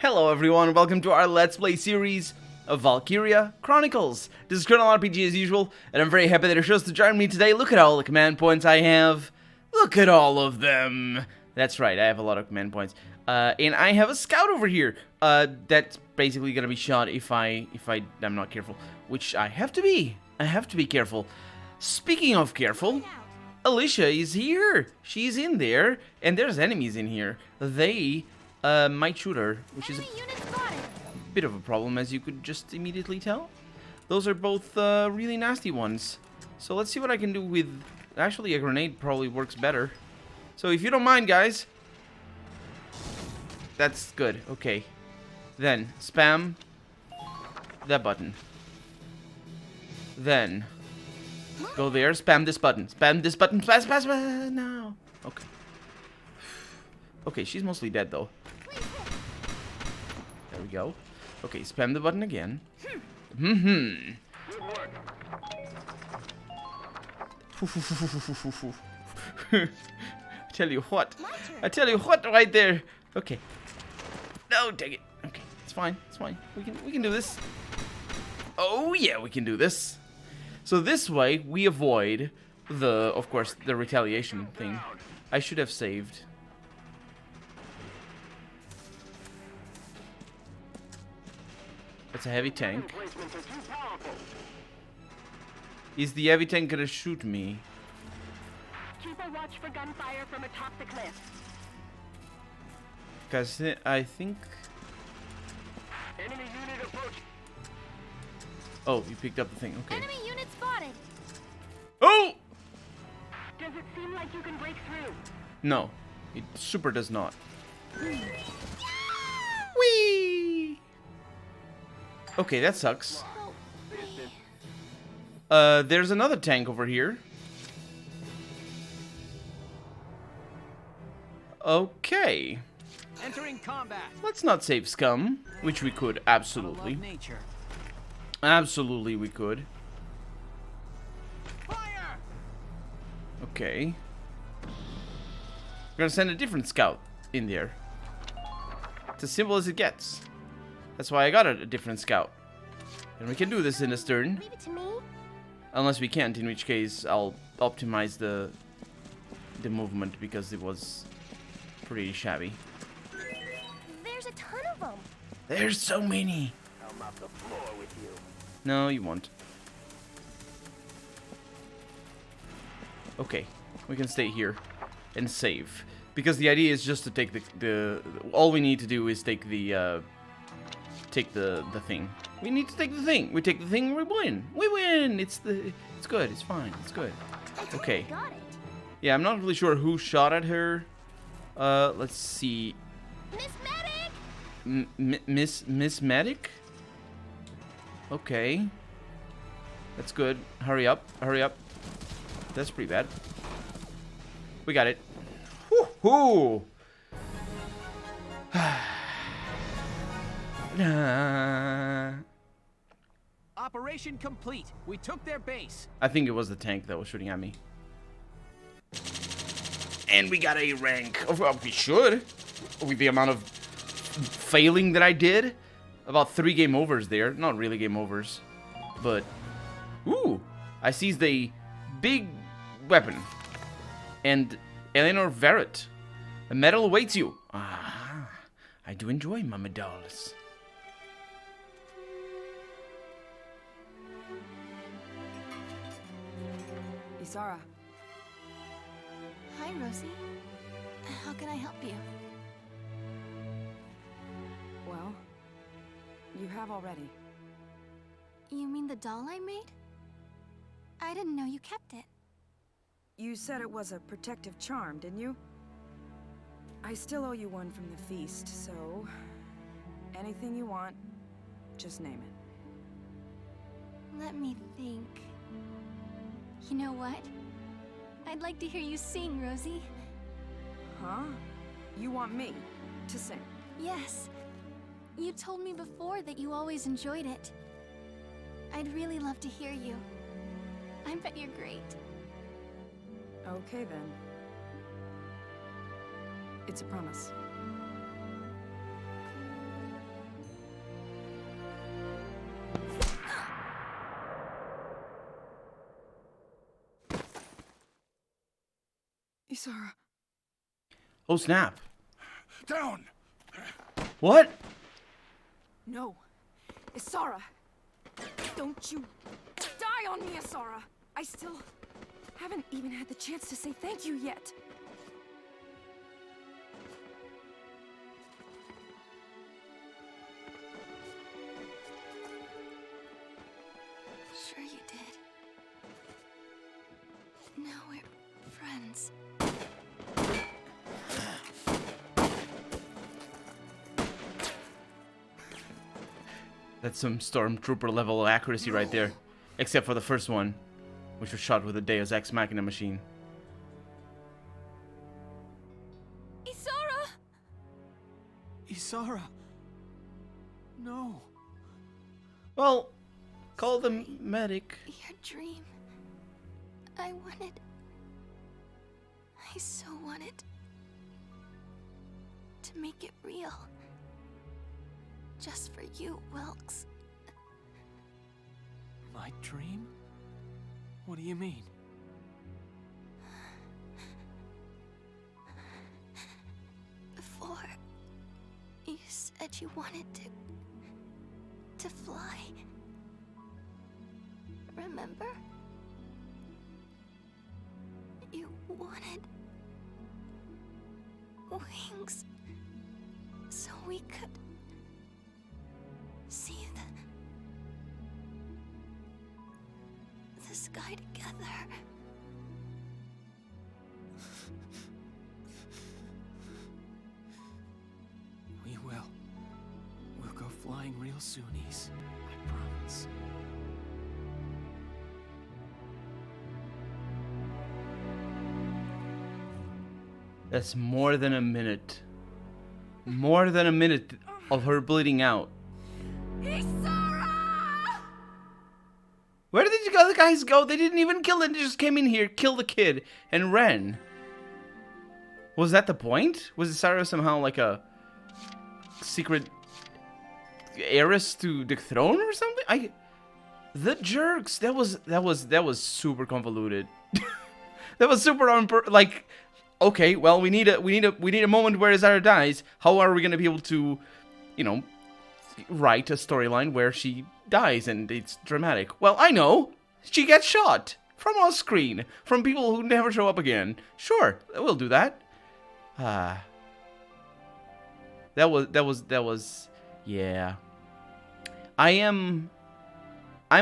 Hello everyone, welcome to our Let's Play series of Valkyria Chronicles. This is Colonel RPG as usual, and I'm very happy that you're chose to join me today. Look at all the command points I have. Look at all of them. That's right, I have a lot of command points. And I have a scout over here. That's basically gonna be shot if I'm not careful. Which I have to be. I have to be careful. Speaking of careful, Alicia is here. She's in there, and there's enemies in here. They might shoot her, which is a bit of a problem, as you could just immediately tell. Those are both really nasty ones. So let's see what I can do with... Actually, a grenade probably works better. So if you don't mind, guys. That's good. Okay. Then, spam that button. Then, go there, spam this button. Spam this button. Spam now. Okay. Okay, she's mostly dead, though. There we go. Okay, spam the button again. I tell you what right there. Okay. No, take it. Okay, it's fine. It's fine. We can do this. Oh yeah, we can do this. So this way we avoid of course, the retaliation thing. I should have saved. It's a heavy tank. Is the heavy tank gonna shoot me? Keep a watch for gunfire from atop the cliff. Because I think... Enemy unit approach. Oh, you picked up the thing. Okay. Enemy unit spotted. Oh! Does it seem like you can break through? No, it super does not. Whee! Okay, that sucks. There's another tank over here. Okay. Entering combat. Let's not save scum, which we could, absolutely. Absolutely we could. Fire! Okay. We're gonna send a different scout in there. It's as simple as it gets. That's why I got a different scout. And we can do this in a turn. Leave it to me. Unless we can't, in which case I'll optimize the movement because it was pretty shabby. There's a ton of them. There's so many. I'll mop the floor with you. No, you won't. Okay, we can stay here and save. Because the idea is just to take the all we need to do is take the thing. We need to take the thing. We take the thing, we win. We win. It's good. It's fine. It's good. Okay. Got it. Yeah, I'm not really sure who shot at her. Let's see. Miss Medic. Miss Medic? Okay. That's good. Hurry up. Hurry up. That's pretty bad. We got it. Woohoo! Operation complete. We took their base. I think it was the tank that was shooting at me. And we got a rank. Oh, well, we should. With the amount of failing that I did. About 3 game overs there. Not really game overs. But, ooh. I seized a big weapon. And Eleanor Verrett. A medal awaits you. Ah, I do enjoy my medals. Isara. Hi, Rosie. How can I help you? Well, you have already. You mean the doll I made? I didn't know you kept it. You said it was a protective charm, didn't you? I still owe you one from the feast, so... anything you want, just name it. Let me think. You know what? I'd like to hear you sing, Rosie. Huh? You want me to sing? Yes. You told me before that you always enjoyed it. I'd really love to hear you. I bet you're great. Okay, then. It's a promise. Isara. Oh, snap. Down! What? No. Isara. Don't you die on me, Isara. I still haven't even had the chance to say thank you yet. Sure you did. Now we're friends. That's some Stormtrooper level accuracy right there. Except for the first one, which was shot with a Deus Ex Machina machine. Isara! Isara. No. Well, call the medic. Your dream. I so wanted to make it real. Just for you, Wilkes. My dream? What do you mean? Before, you said you wanted to fly. Remember? You wanted wings so we could see the sky together. We will. We'll go flying real soon, Ys. I promise. That's more than a minute. More than a minute of her bleeding out. Isara! Where did the other guys go? They didn't even kill it. They just came in here, killed the kid, and ran. Was that the point? Was Sarah somehow like a secret heiress to the throne or something? The jerks. That was super convoluted. That was super like. Okay, well, we need a moment where Zara dies. How are we gonna be able to, you know, write a storyline where she dies and it's dramatic? Well, I know. She gets shot from off screen from people who never show up again. Sure, we'll do that. That was yeah. I'm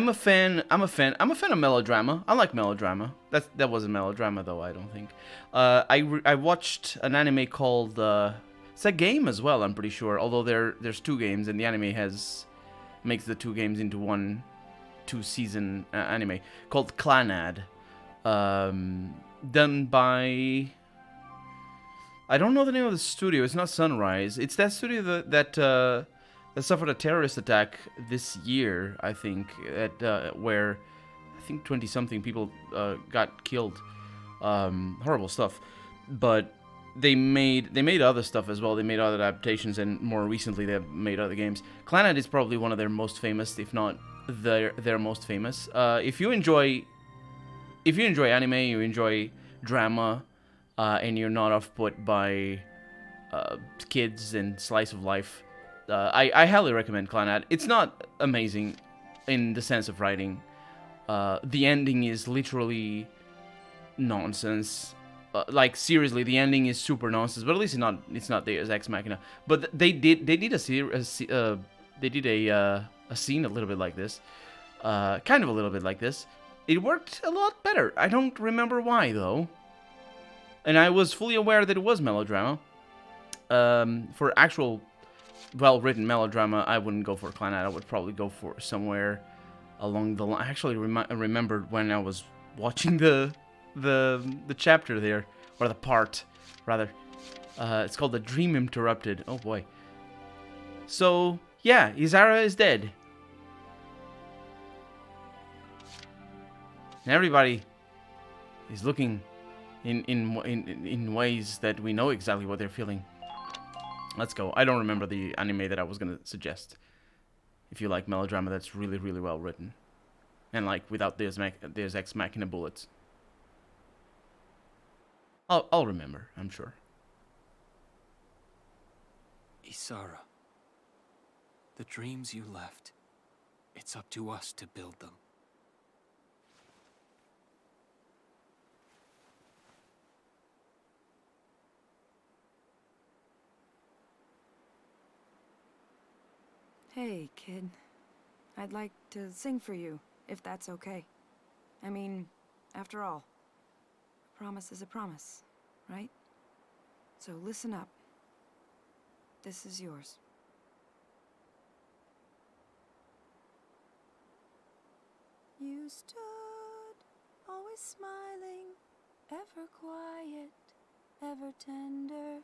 a fan of melodrama. I like melodrama. That wasn't melodrama though, I don't think. I watched an anime called it's a game as well, I'm pretty sure. Although there's two games and the anime makes the two games into one 2-season anime called Clannad. Done by, I don't know the name of the studio. It's not Sunrise. It's that studio that suffered a terrorist attack this year, I think, where I think 20-something people got killed. Horrible stuff. But they made other stuff as well. They made other adaptations, and more recently they've made other games. Clannad is probably one of their most famous, if not their most famous. If you enjoy anime, you enjoy drama, and you're not off-put by kids and slice of life, I highly recommend Clannad. It's not amazing in the sense of writing. The ending is literally nonsense. Like seriously, the ending is super nonsense. But at least it's not Deus Ex Machina. But they did a scene a little bit like this, kind of a little bit like this. It worked a lot better. I don't remember why though. And I was fully aware that it was melodrama. For actual well-written melodrama, I wouldn't go for Clannad. I would probably go for somewhere along the line. I actually remembered when I was watching the chapter there, or the part, rather. It's called The Dream Interrupted. Oh boy. So, yeah, Isara is dead. And everybody is looking in ways that we know exactly what they're feeling. Let's go. I don't remember the anime that I was going to suggest. If you like melodrama that's really, really well written. And like without Deus Ex Machina bullets. I'll remember, I'm sure. Isara, the dreams you left, it's up to us to build them. Hey, kid. I'd like to sing for you, if that's okay. I mean, after all, a promise is a promise, right? So listen up. This is yours. You stood, always smiling, ever quiet, ever tender,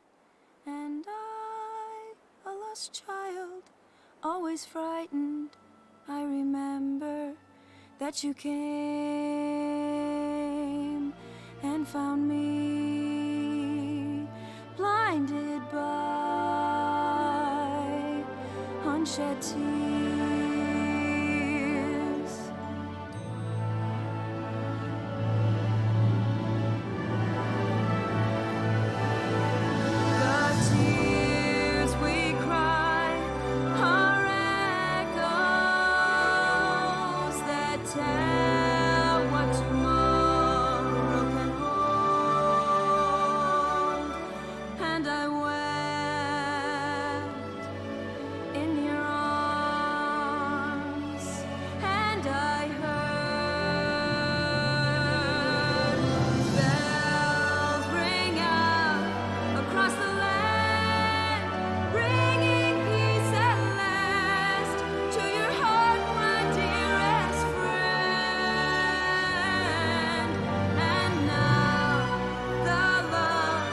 and I, a lost child, always frightened. I remember that you came and found me, blinded by unshed tears. The tears we cry are echoes that tell what tomorrow can hold. And I wept in your arms, and I heard bells ring out across the land, bringing peace at last to your heart, my dearest friend. And now the love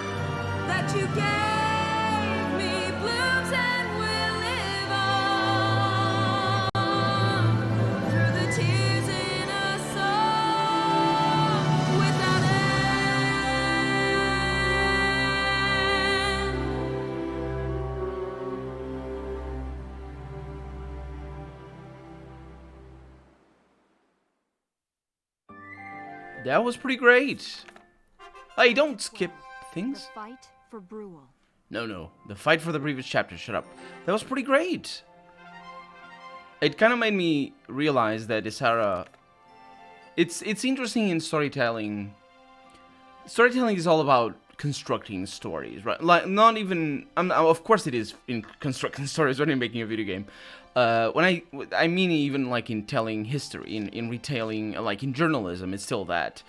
that you gave me blooms and will live on through the tears in a song without end. That was pretty great. Hey, don't skip things. The fight for Brule. No. The fight for the previous chapter. Shut up. That was pretty great. It kind of made me realize that Isara... It's interesting in storytelling. Storytelling is all about constructing stories, right? Like, not even... of course it is in constructing stories when you're making a video game. When I mean even like in telling history, in retailing, like in journalism, it's still that.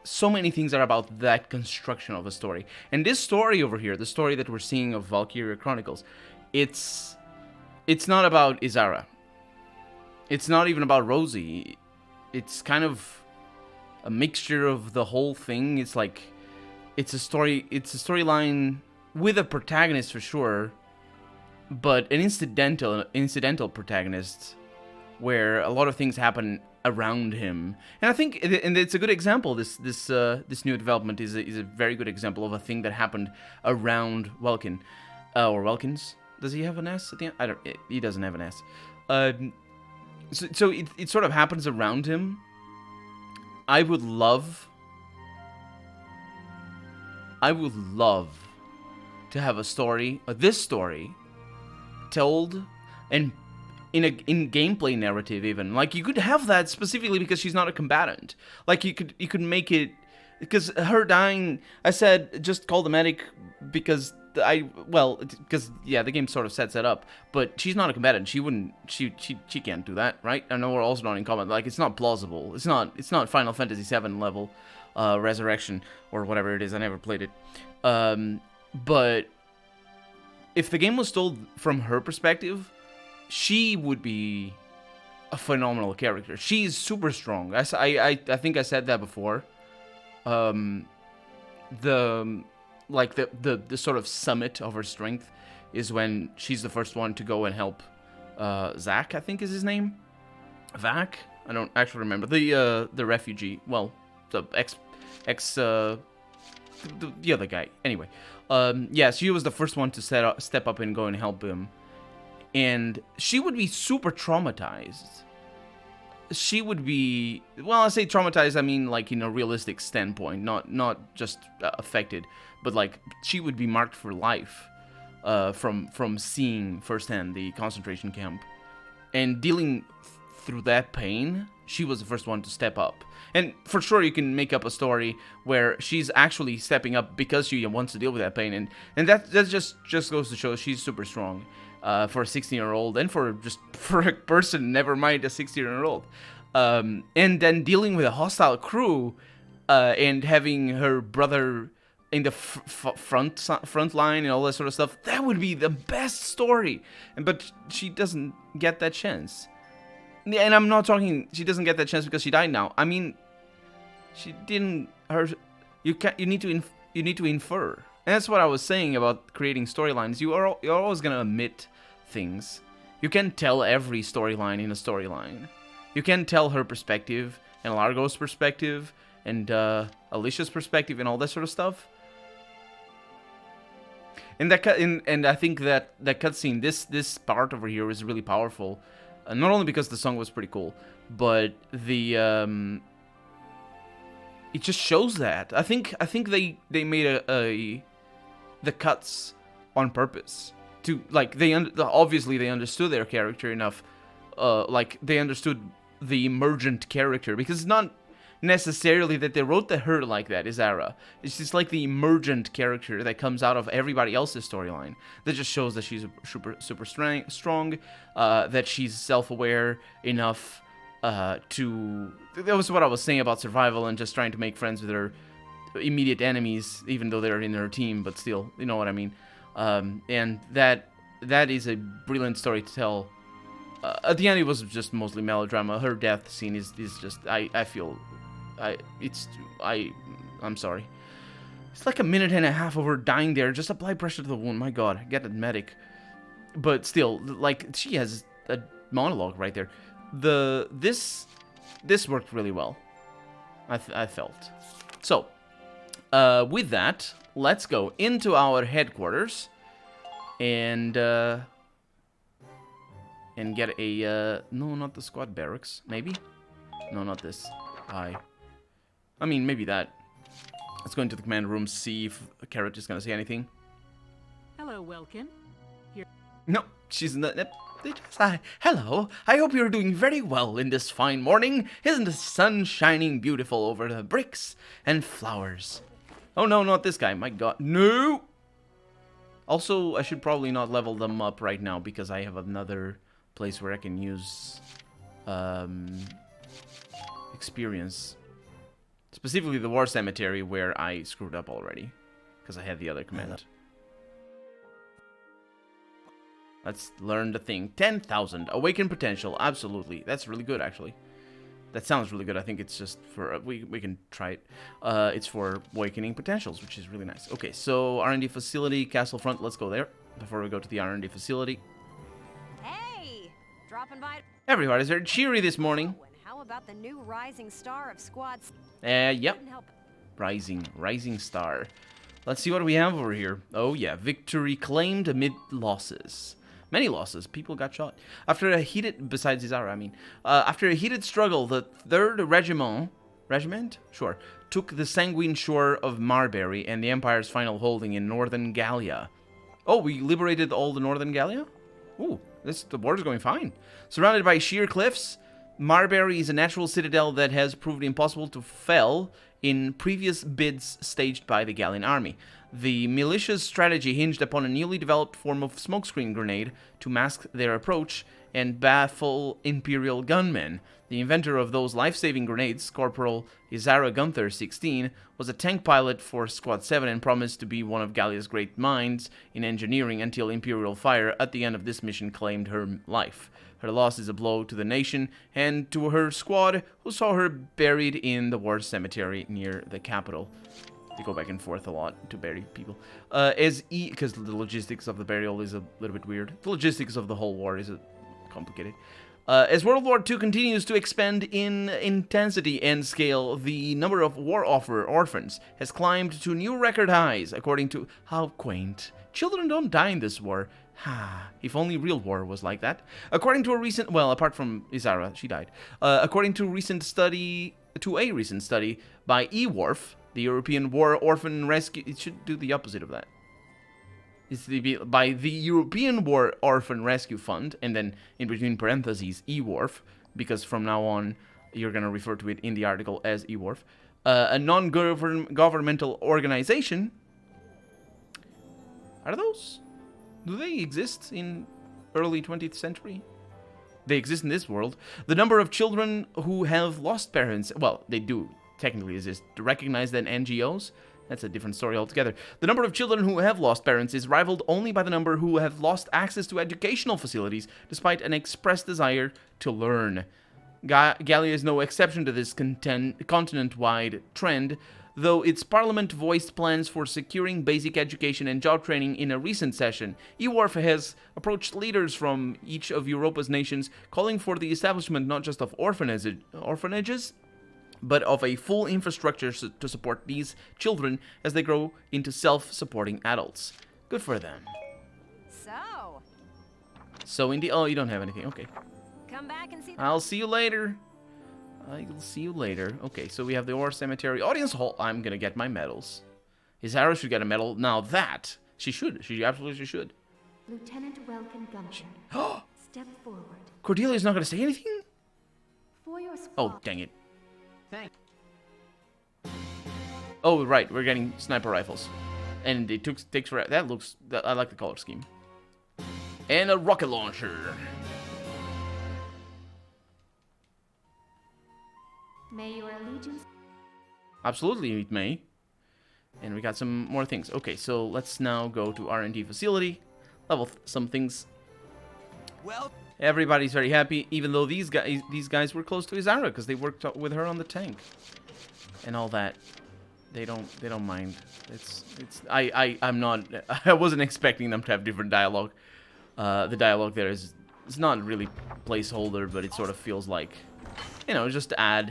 So many things are about that construction of a story. And this story over here, the story that we're seeing of Valkyria Chronicles, it's not about Isara. It's not even about Rosie. It's kind of a mixture of the whole thing. It's like, it's a storyline with a protagonist for sure, but an incidental protagonist where a lot of things happen around him. And I think, and it's a good example. This new development is a very good example of a thing that happened around Welkin, or Welkins. Does he have an S at the end? He doesn't have an S. So it sort of happens around him. I would love to have a story, this story, told and in gameplay narrative even. Like, you could have that specifically because she's not a combatant. Like, you could make it, because her dying, I said just call the medic because because the game sort of sets it up, but she's not a combatant. She can't do that, right? I know we're also not in combat. Like, it's not plausible. It's not Final Fantasy VII level Resurrection or whatever it is. I never played it. But if the game was told from her perspective, she would be a phenomenal character. She's super strong. I think I said that before. The sort of summit of her strength is when she's the first one to go and help Zach, I think is his name. Vac? I don't actually remember. The refugee. Well, the the other guy. Anyway. She was the first one to step up and go and help him. And she would be super traumatized she would be, well, I say traumatized, I mean like in a realistic standpoint, not just affected, but like she would be marked for life from seeing firsthand the concentration camp and dealing through that pain. She was the first one to step up, and for sure you can make up a story where she's actually stepping up because she wants to deal with that pain, and that just goes to show she's super strong. For a 16-year-old, and for a person, never mind a 16-year-old. And then dealing with a hostile crew, and having her brother in the front line and all that sort of stuff, that would be the best story. But she doesn't get that chance. And I'm not talking she doesn't get that chance because she died now. I mean, she didn't. You need to infer. And that's what I was saying about creating storylines. You're always gonna omit things. You can't tell every storyline in a storyline. You can tell her perspective, and Largo's perspective, and Alicia's perspective, and all that sort of stuff. And I think that cutscene, this part over here, is really powerful. Not only because the song was pretty cool, but it just shows that. I think they made the cuts on purpose. To, like, obviously they understood their character enough, like they understood the emergent character, because it's not necessarily that they wrote her like that, Izara. It's just like the emergent character that comes out of everybody else's storyline. That just shows that she's super strong, that she's self-aware enough to. That was what I was saying about survival and just trying to make friends with her immediate enemies, even though they're in her team, but still, you know what I mean. And that is a brilliant story to tell. At the end, it was just mostly melodrama. Her death scene is just, I'm sorry. It's like a minute and a half of her dying there. Just apply pressure to the wound. My God, get a medic. But still, like, she has a monologue right there. This worked really well, I felt. So, with that, let's go into our headquarters and get a no, not the squad barracks, maybe. No, not this. I mean, maybe that. Let's go into the command room, see if Carrot is gonna say anything. Hello, Welkin. No, she's not. Hello, I hope you're doing very well in this fine morning. Isn't the sun shining beautiful over the bricks and flowers? Oh no, not this guy, my God, no! Also, I should probably not level them up right now because I have another place where I can use experience. Specifically the War Cemetery, where I screwed up already because I had the other command. Let's learn the thing. 10,000. Awaken potential. Absolutely. That's really good, actually. That sounds really good. I think it's just for... we can try it. It's for awakening potentials, which is really nice. Okay, so R&D facility, Castle Front. Let's go there before we go to the R&D facility. Hey! Dropping by... Everybody's very cheery this morning. Oh, and how about the new rising star of squads? Yep. Rising star. Let's see what we have over here. Oh, yeah. Victory claimed amid losses. Many losses. People got shot. After a heated... Besides Izara, I mean. After a heated struggle, the 3rd Regiment? Sure. Took the sanguine shore of Marbury and the Empire's final holding in Northern Gallia. Oh, we liberated all the Northern Gallia? Ooh, the war's going fine. Surrounded by sheer cliffs, Marbury is a natural citadel that has proved impossible to fell in previous bids staged by the Gallian army. The militia's strategy hinged upon a newly developed form of smokescreen grenade to mask their approach and baffle Imperial gunmen. The inventor of those life-saving grenades, Corporal Izara Gunther, 16, was a tank pilot for Squad 7 and promised to be one of Gallia's great minds in engineering until Imperial fire at the end of this mission claimed her life. Her loss is a blow to the nation and to her squad, who saw her buried in the war cemetery near the capital. They go back and forth a lot to bury people. Because the logistics of the burial is a little bit weird. The logistics of the whole war is complicated. As World War II continues to expand in intensity and scale, the number of war orphans has climbed to new record highs, according to... How quaint. Children don't die in this war. If only real war was like that. According to a recent, well, apart from Izara, she died. According to a recent study by EWARF, the European War Orphan Rescue. It should do the opposite of that. It's by the European War Orphan Rescue Fund, and then in between parentheses EWARF, because from now on you're gonna refer to it in the article as EWARF, a non-governmental organization. Are those? Do they exist in early 20th century? They exist in this world. The number of children who have lost parents, well, they do technically exist, recognized as NGOs. That's a different story altogether. The number of children who have lost parents is rivaled only by the number who have lost access to educational facilities, despite an expressed desire to learn. Gallia is no exception to this continent-wide trend, though its parliament voiced plans for securing basic education and job training in a recent session. EWARF has approached leaders from each of Europa's nations, calling for the establishment not just of orphanages, but of a full infrastructure to support these children as they grow into self-supporting adults. Good for them. So indeed, oh, you don't have anything, okay. Come back and see. I'll see you later. I'll see you later. Okay, so we have the Ore Cemetery Audience Hall. I'm gonna get my medals. Izara should get a medal. Now that, she should. She absolutely should. Lieutenant Welkin Gumption, step forward. Cordelia's not gonna say anything? For your squad. Oh, dang it. Oh, right, we're getting sniper rifles. And it takes forever. That looks, I like the color scheme. And a rocket launcher. May your allegiance. Absolutely, it may. And we got some more things. Okay, so let's now go to R&D facility. Level some things. Well, everybody's very happy, even though these guys were close to Izara because they worked with her on the tank and all that. They don't mind. I'm not. I wasn't expecting them to have different dialogue. The dialogue there is it's not really placeholder, but it sort of feels like, you know, just to add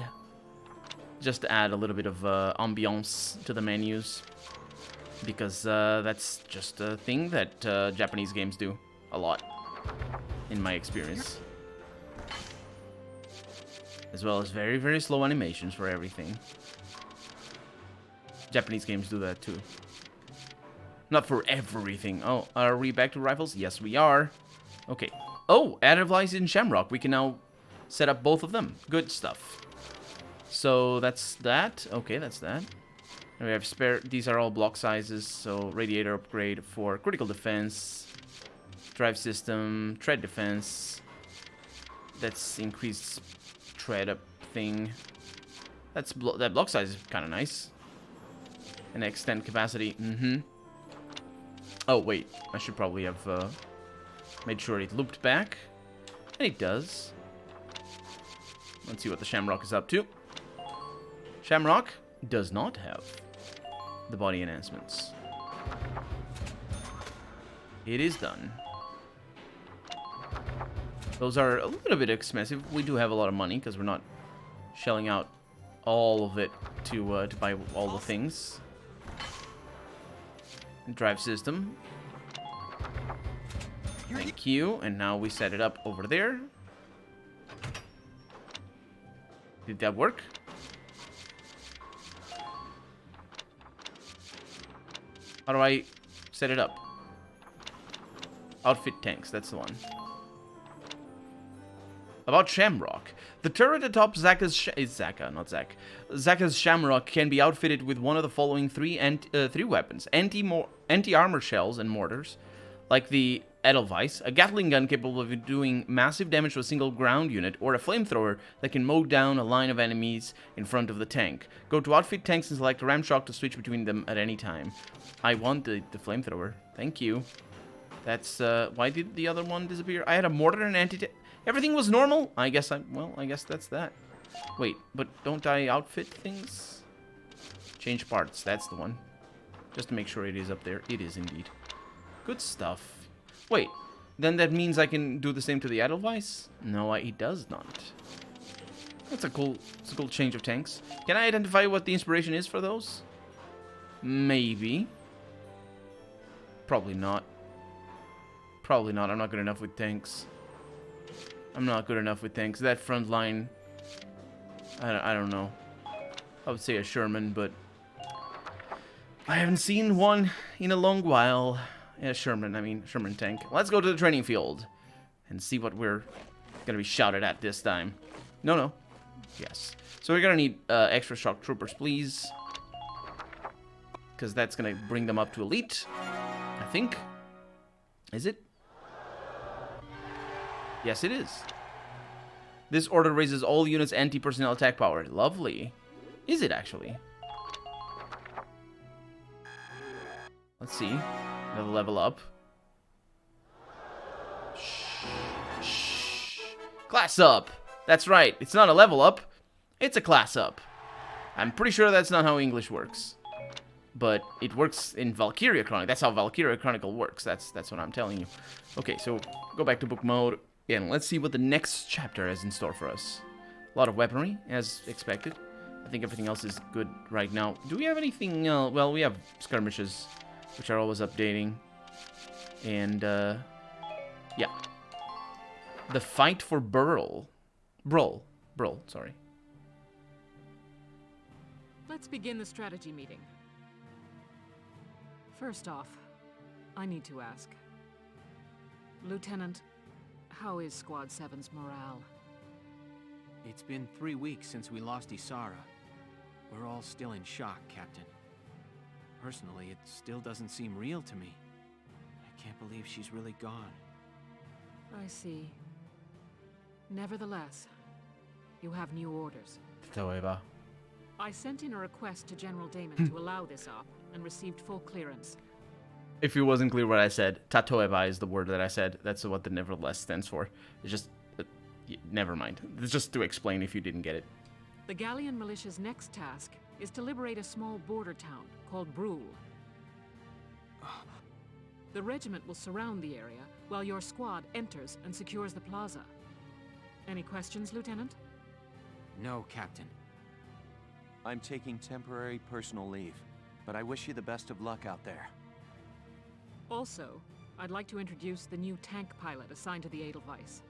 a little bit of ambiance to the menus, because that's just a thing that Japanese games do a lot, in my experience. As well as very, very slow animations for everything. Japanese games do that too. Not for everything. Oh, are we back to rifles? Yes, we are. Okay. Oh, added lies in Shamrock. We can now set up both of them. Good stuff. So that's that. Okay, that's that. And we have spare. These are all block sizes. So radiator upgrade for critical defense, drive system, tread defense. That's increased tread up thing. That block size is kind of nice. And extend capacity. Oh wait, I should probably have made sure it looped back, and it does. Let's see what the Shamrock is up to. Shamrock does not have the body enhancements. It is done. Those are a little bit expensive. We do have a lot of money because we're not shelling out all of it to buy all the things. Drive system. Thank you. And now we set it up over there. Did that work? How do I set it up? Outfit tanks, that's the one. About Shamrock. The turret atop Zaka's Shamrock can be outfitted with one of the following three weapons: anti-armor shells and mortars, like the Edelweiss, a Gatling gun capable of doing massive damage to a single ground unit, or a flamethrower that can mow down a line of enemies in front of the tank. Go to outfit tanks and select ram shock to switch between them at any time. I want the flamethrower. Thank you. That's why did the other one disappear? I had a mortar and everything was normal? I guess that's that. Wait, but don't I outfit things? Change parts, that's the one. Just to make sure it is up there. It is indeed. Good stuff. Wait, then that means I can do the same to the Edelweiss? No, it does not. That's a cool change of tanks. Can I identify what the inspiration is for those? Maybe. Probably not. Probably not. I'm not good enough with tanks. I'm not good enough with tanks. That front line, I don't know. I would say a Sherman, but I haven't seen one in a long while. Yeah, Sherman tank. Let's go to the training field and see what we're gonna be shouted at this time. No. Yes. So we're gonna need extra shock troopers, please. Because that's gonna bring them up to elite, I think. Is it? Yes, it is. This order raises all units' anti-personnel attack power. Lovely. Is it actually? Let's see. Another level up. Shh. Class up. That's right. It's not a level up. It's a class up. I'm pretty sure that's not how English works. But it works in Valkyria Chronicles. That's how Valkyria Chronicle works. That's what I'm telling you. Okay, so go back to book mode. And let's see what the next chapter has in store for us. A lot of weaponry, as expected. I think everything else is good right now. Do we have anything? Well, we have skirmishes, which are always updating. And, yeah. The fight for Burl, sorry. Let's begin the strategy meeting. First off, I need to ask. Lieutenant, how is Squad 7's morale? It's been 3 weeks since we lost Isara. We're all still in shock, Captain. Personally, it still doesn't seem real to me. I can't believe she's really gone. I see. Nevertheless, you have new orders. However. I sent in a request to General Damon to allow this op, and received full clearance. If it wasn't clear what I said, Tatoeba is the word that I said. That's what the nevertheless stands for. It's just... never mind. It's just to explain if you didn't get it. The Galleon militia's next task is to liberate a small border town called Brule. The regiment will surround the area while your squad enters and secures the plaza. Any questions, Lieutenant? No, Captain. I'm taking temporary personal leave, but I wish you the best of luck out there. Also, I'd like to introduce the new tank pilot assigned to the Edelweiss.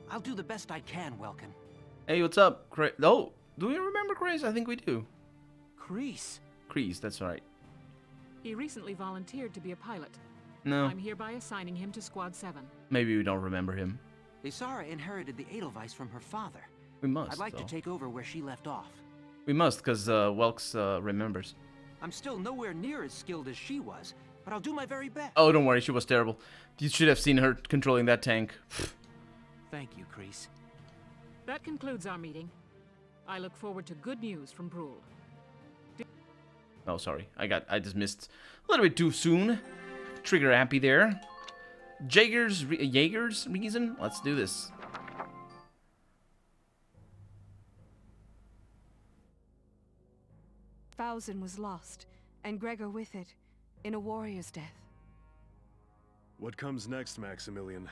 I'll do the best I can, Welkin. Hey, what's up, Chris? Oh, do we remember Chris? I think we do. Kreese. Chris, that's right. He recently volunteered to be a pilot. No, I'm hereby assigning him to Squad 7. maybe we don't remember him. Isara inherited the Edelweiss from her father. We must, I'd like though. to take over where she left off. We must, because Welks remembers. I'm still nowhere near as skilled as she was, but I'll do my very best. Oh, don't worry, she was terrible. You should have seen her controlling that tank. Thank you, Kreese. That concludes our meeting. I look forward to good news from Brule. Oh, sorry. I just missed a little bit too soon. Trigger happy there. Jaeger's reason? Let's do this. Bowsen was lost, and Gregor with it, in a warrior's death. What comes next, Maximilian?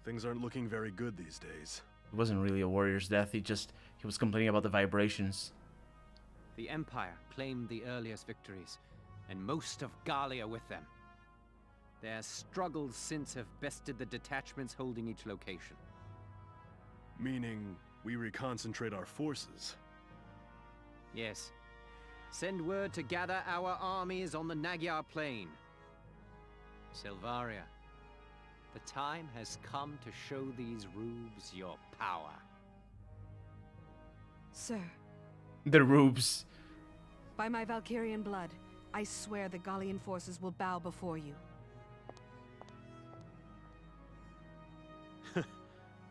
Things aren't looking very good these days. It wasn't really a warrior's death. He was complaining about the vibrations. The Empire claimed the earliest victories, and most of Gallia with them. Their struggles since have bested the detachments holding each location. Meaning, we reconcentrate our forces. Yes. Send word to gather our armies on the Magyar Plain. Silvaria, the time has come to show these rubes your power. Sir, The rubes. by my Valkyrian blood, I swear the Gallian forces will bow before you.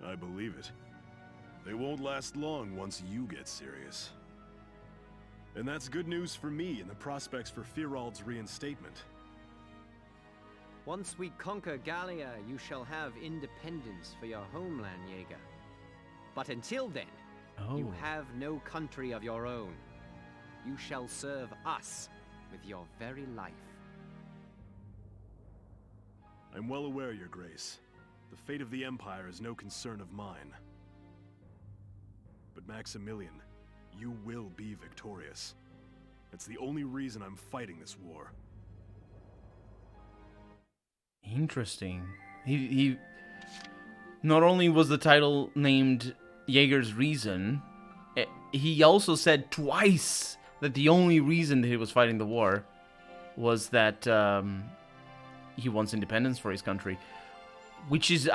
I believe it. They won't last long once you get serious. And that's good news for me and the prospects for Firald's reinstatement. Once we conquer Gallia, you shall have independence for your homeland, Jaeger. But until then, you have no country of your own. You shall serve us with your very life. I'm well aware, Your Grace. The fate of the Empire is no concern of mine. But Maximilian, you will be victorious. That's the only reason I'm fighting this war. Interesting. He not only was the title named Jaeger's Reason, he also said twice that the only reason that he was fighting the war was that he wants independence for his country, which is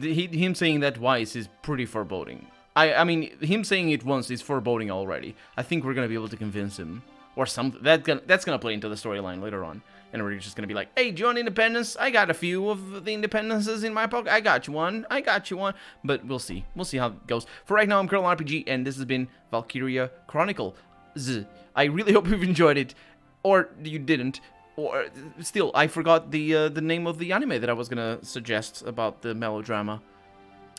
him saying that twice is pretty foreboding. I mean, him saying it once is foreboding already. I think we're gonna be able to convince him, or something. That's gonna play into the storyline later on, and we're just gonna be like, "Hey, do you want independence? I got a few of the independences in my pocket. I got you one. I got you one." But we'll see. We'll see how it goes. For right now, I'm Colonel RPG, and this has been Valkyria Chronicles. I really hope you've enjoyed it, or you didn't. Or still, I forgot the name of the anime that I was gonna suggest about the melodrama.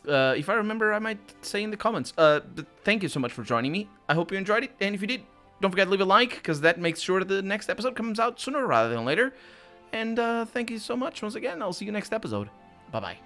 If I remember, I might say in the comments. But thank you so much for joining me. I hope you enjoyed it, and if you did, don't forget to leave a like, because that makes sure that the next episode comes out sooner rather than later. And thank you so much once again. I'll see you next episode. Bye-bye.